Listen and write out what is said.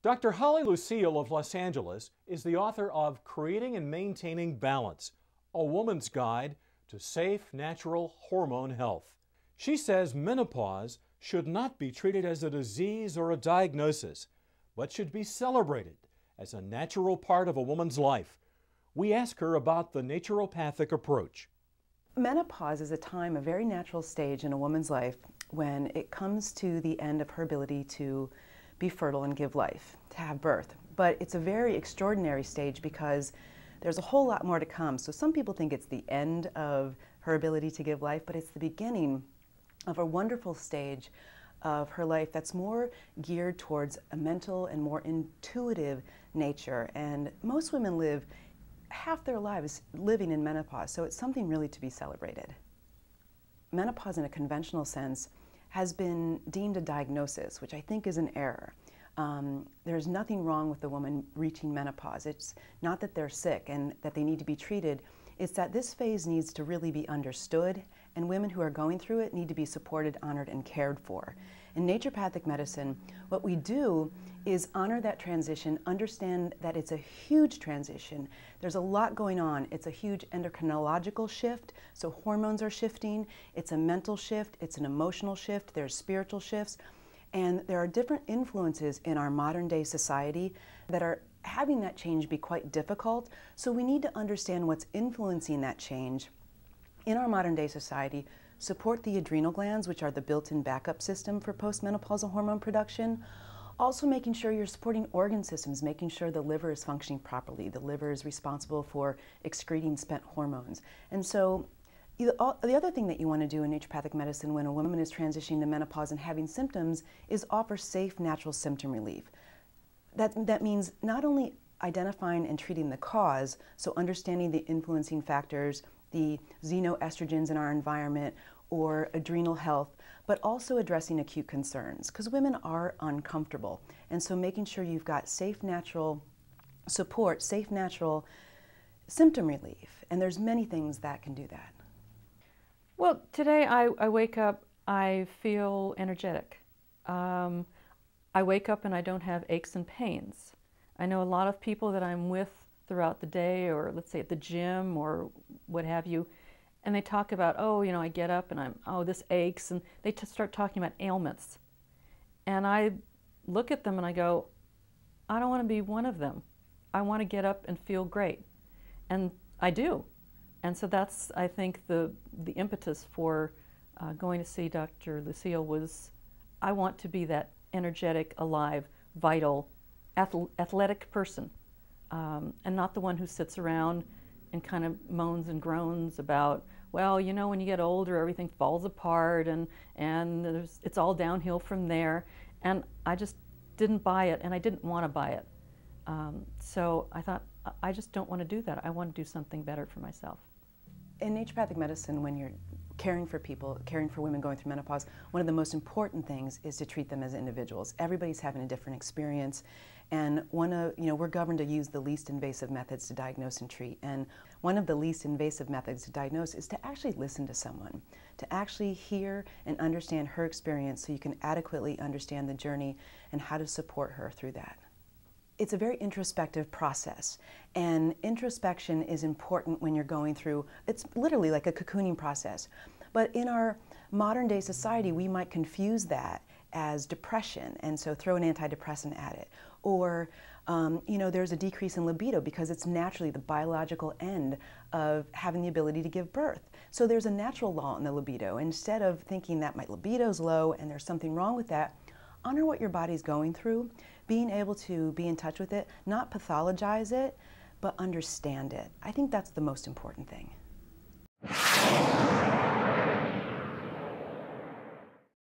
Dr. Holly Lucille of Los Angeles is the author of Creating and Maintaining Balance, a woman's guide to safe, natural hormone health. She says menopause should not be treated as a disease or a diagnosis, but should be celebrated as a natural part of a woman's life. We ask her about the naturopathic approach. Menopause is a very natural stage in a woman's life when it comes to the end of her ability to be fertile and give life, to have birth. But it's a very extraordinary stage because there's a whole lot more to come. So some people think it's the end of her ability to give life, but it's the beginning of a wonderful stage of her life that's more geared towards a mental and more intuitive nature. And most women live half their lives living in menopause, so it's something really to be celebrated. Menopause in a conventional sense has been deemed a diagnosis, which I think is an error. There's nothing wrong with the woman reaching menopause. It's not that they're sick and that they need to be treated. It's that this phase needs to really be understood, and women who are going through it need to be supported, honored, and cared for. In naturopathic medicine, what we do is honor that transition, understand that it's a huge transition. There's a lot going on. It's a huge endocrinological shift, so hormones are shifting. It's a mental shift, it's an emotional shift, there's spiritual shifts, and there are different influences in our modern day society that are having that change be quite difficult. So we need to understand what's influencing that change in our modern day society, support the adrenal glands, which are the built-in backup system for postmenopausal hormone production. Also making sure you're supporting organ systems, making sure the liver is functioning properly. The liver is responsible for excreting spent hormones. And so the other thing that you want to do in naturopathic medicine when a woman is transitioning to menopause and having symptoms is offer safe, natural symptom relief. That means not only identifying and treating the cause, so understanding the influencing factors, the xenoestrogens in our environment, or adrenal health, but also addressing acute concerns, because women are uncomfortable. And so making sure you've got safe, natural support, safe, natural symptom relief. And there's many things that can do that. Well, today I wake up, I feel energetic. I wake up and I don't have aches and pains. I know a lot of people that I'm with throughout the day, or let's say at the gym or what have you, and they talk about, oh, you know, I get up and this aches, and they start talking about ailments. And I look at them and I go, I don't want to be one of them. I want to get up and feel great. And I do. And so that's, I think, the impetus for going to see Dr. Lucille was, I want to be that energetic, alive, vital, athletic person, and not the one who sits around and kind of moans and groans about, well, you know, when you get older, everything falls apart and it's all downhill from there. And I just didn't buy it, and I didn't want to buy it. So I thought, I just don't want to do that. I want to do something better for myself. In naturopathic medicine, when you're caring for people, caring for women going through menopause, one of the most important things is to treat them as individuals. Everybody's having a different experience, and we're governed to use the least invasive methods to diagnose and treat. And one of the least invasive methods to diagnose is to actually listen to someone, to actually hear and understand her experience so you can adequately understand the journey and how to support her through that. It's a very introspective process, and introspection is important when you're going through, it's literally like a cocooning process. But in our modern day society, we might confuse that as depression, and so throw an antidepressant at it. Or, there's a decrease in libido because it's naturally the biological end of having the ability to give birth. So there's a natural law in the libido. Instead of thinking that my libido's low and there's something wrong with that, honor what your body's going through, being able to be in touch with it, not pathologize it, but understand it. I think that's the most important thing.